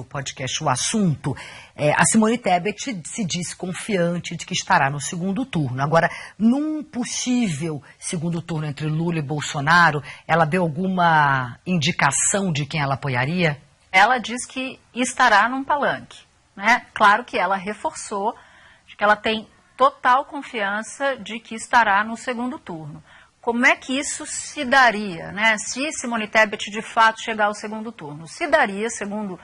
no podcast O Assunto, a Simone Tebet se disse confiante de que estará no segundo turno. Agora, num possível segundo turno entre Lula e Bolsonaro, ela deu alguma indicação de quem ela apoiaria? Ela diz que estará num palanque, né? Claro que ela reforçou de que ela tem total confiança de que estará no segundo turno. Como é que isso se daria, né? Se Simone Tebet de fato chegar ao segundo turno? Se daria, segundo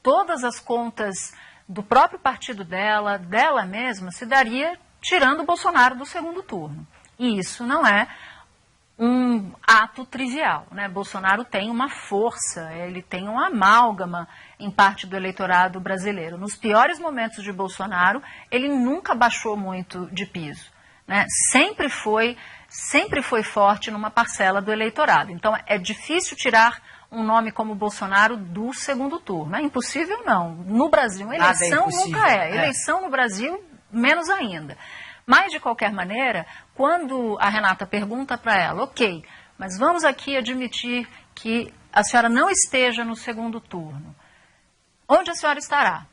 todas as contas do próprio partido dela mesma, se daria tirando o Bolsonaro do segundo turno. E isso não é um ato trivial, né? Bolsonaro tem uma força, ele tem um amálgama em parte do eleitorado brasileiro. Nos piores momentos de Bolsonaro, ele nunca baixou muito de piso, né? Sempre foi forte numa parcela do eleitorado. Então, é difícil tirar um nome como Bolsonaro do segundo turno. É impossível, não. No Brasil, eleição nunca é. Eleição no Brasil, menos ainda. Mas, de qualquer maneira, quando a Renata pergunta para ela, ok, mas vamos aqui admitir que a senhora não esteja no segundo turno. Onde a senhora estará?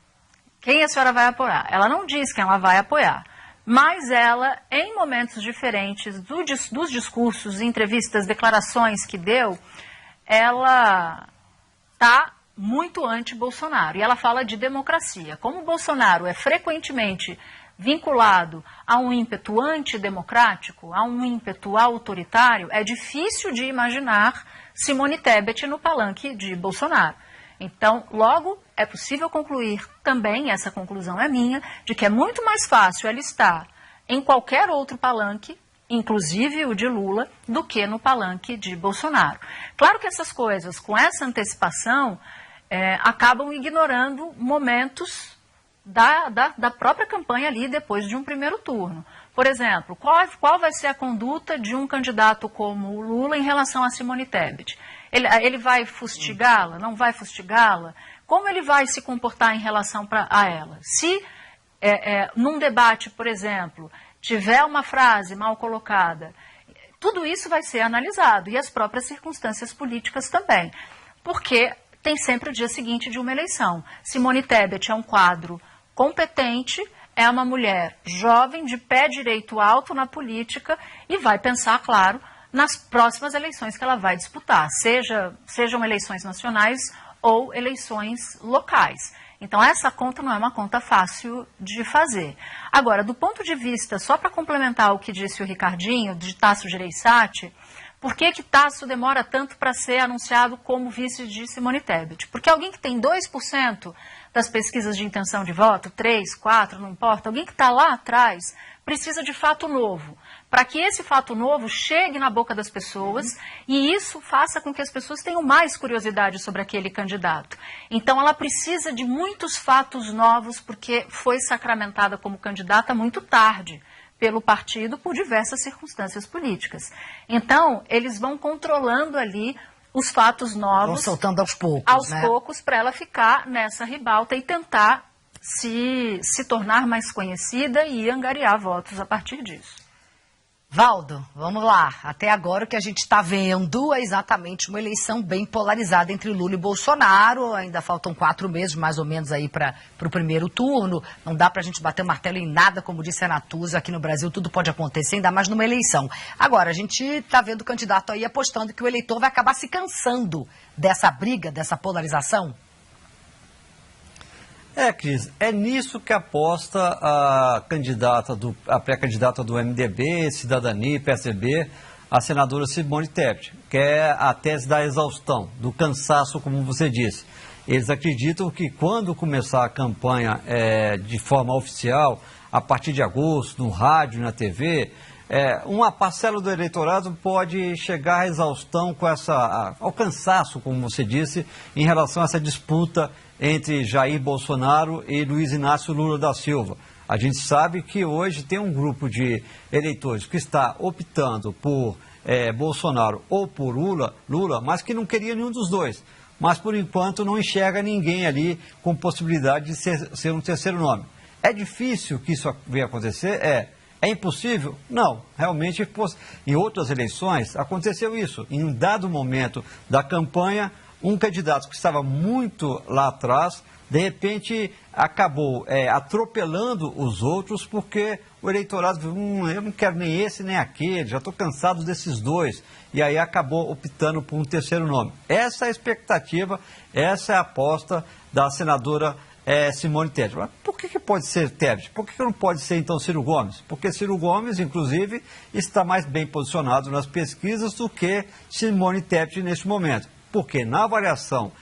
Quem a senhora vai apoiar? Ela não diz quem ela vai apoiar. Mas ela, em momentos diferentes dos discursos, entrevistas, declarações que deu, ela está muito anti-Bolsonaro. E ela fala de democracia. Como o Bolsonaro é frequentemente vinculado a um ímpeto antidemocrático, a um ímpeto autoritário, é difícil de imaginar Simone Tebet no palanque de Bolsonaro. Então, logo, é possível concluir também, essa conclusão é minha, de que é muito mais fácil ela estar em qualquer outro palanque, inclusive o de Lula, do que no palanque de Bolsonaro. Claro que essas coisas, com essa antecipação, acabam ignorando momentos da própria campanha ali depois de um primeiro turno. Por exemplo, qual vai ser a conduta de um candidato como o Lula em relação a Simone Tebet? Ele vai fustigá-la? Não vai fustigá-la? Como ele vai se comportar em relação a ela? Se num debate, por exemplo, tiver uma frase mal colocada, tudo isso vai ser analisado, e as próprias circunstâncias políticas também. Porque tem sempre o dia seguinte de uma eleição. Simone Tebet é um quadro competente, é uma mulher jovem, de pé direito alto na política, e vai pensar, claro, nas próximas eleições que ela vai disputar, sejam eleições nacionais ou eleições locais. Então, essa conta não é uma conta fácil de fazer. Agora, do ponto de vista, só para complementar o que disse o Ricardinho, de Tasso Gereissati, por que Tasso demora tanto para ser anunciado como vice de Simone Tebet? Porque alguém que tem 2% das pesquisas de intenção de voto, 3, 4, não importa, alguém que está lá atrás precisa de fato novo, para que esse fato novo chegue na boca das pessoas e isso faça com que as pessoas tenham mais curiosidade sobre aquele candidato. Então ela precisa de muitos fatos novos porque foi sacramentada como candidata muito tarde pelo partido por diversas circunstâncias políticas. Então eles vão controlando ali os fatos novos, vão soltando aos poucos, poucos, para ela ficar nessa ribalta e tentar se tornar mais conhecida e angariar votos a partir disso. Valdo, vamos lá. Até agora o que a gente está vendo é exatamente uma eleição bem polarizada entre Lula e Bolsonaro. Ainda faltam 4 meses, mais ou menos, aí para o primeiro turno. Não dá para a gente bater o martelo em nada, como disse a Natuza, aqui no Brasil tudo pode acontecer, ainda mais numa eleição. Agora, a gente está vendo o candidato aí apostando que o eleitor vai acabar se cansando dessa briga, dessa polarização. Cris, é nisso que aposta a pré-candidata do MDB, Cidadania e PSDB, a senadora Simone Tebet, que é a tese da exaustão, do cansaço, como você disse. Eles acreditam que quando começar a campanha de forma oficial, a partir de agosto, no rádio, na TV, uma parcela do eleitorado pode chegar à exaustão, ao cansaço, como você disse, em relação a essa disputa entre Jair Bolsonaro e Luiz Inácio Lula da Silva. A gente sabe que hoje tem um grupo de eleitores que está optando por Bolsonaro ou por Lula, mas que não queria nenhum dos dois. Mas, por enquanto, não enxerga ninguém ali com possibilidade de ser um terceiro nome. É difícil que isso venha acontecer? É impossível? Não. Realmente, em outras eleições, aconteceu isso. Em um dado momento da campanha, um candidato que estava muito lá atrás de repente acabou atropelando os outros, porque o eleitorado viu, eu não quero nem esse nem aquele, já estou cansado desses dois, e aí acabou optando por um terceiro nome. Essa é a expectativa, essa é a aposta da senadora Simone Tebet. Mas por que pode ser Tebet? Por que não pode ser então Ciro Gomes? Porque Ciro Gomes, inclusive, está mais bem posicionado nas pesquisas do que Simone Tebet neste momento. Porque na avaliação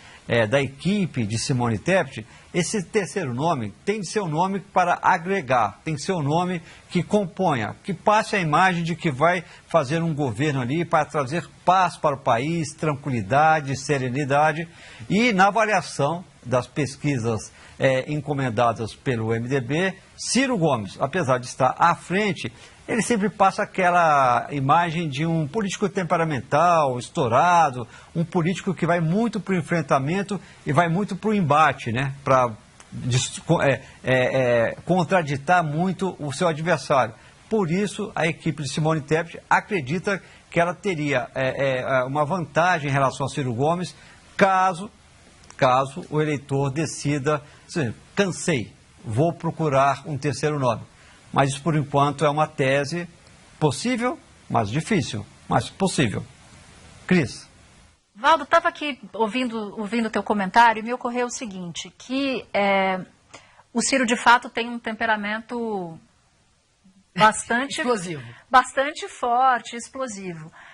da equipe de Simone Tebet, esse terceiro nome tem de ser um nome para agregar, tem de ser um nome que componha, que passe a imagem de que vai fazer um governo ali para trazer paz para o país, tranquilidade, serenidade. E na avaliação das pesquisas encomendadas pelo MDB, Ciro Gomes, apesar de estar à frente, ele sempre passa aquela imagem de um político temperamental, estourado, um político que vai muito para o enfrentamento e vai muito para o embate, né? Para contraditar muito o seu adversário. Por isso, a equipe de Simone Tebet acredita que ela teria uma vantagem em relação a Ciro Gomes, caso o eleitor decida, assim, cansei, vou procurar um terceiro nome. Mas isso, por enquanto, é uma tese possível, mas difícil, mas possível. Cris. Valdo, estava aqui ouvindo o teu comentário e me ocorreu o seguinte, que o Ciro, de fato, tem um temperamento bastante explosivo, bastante forte, explosivo.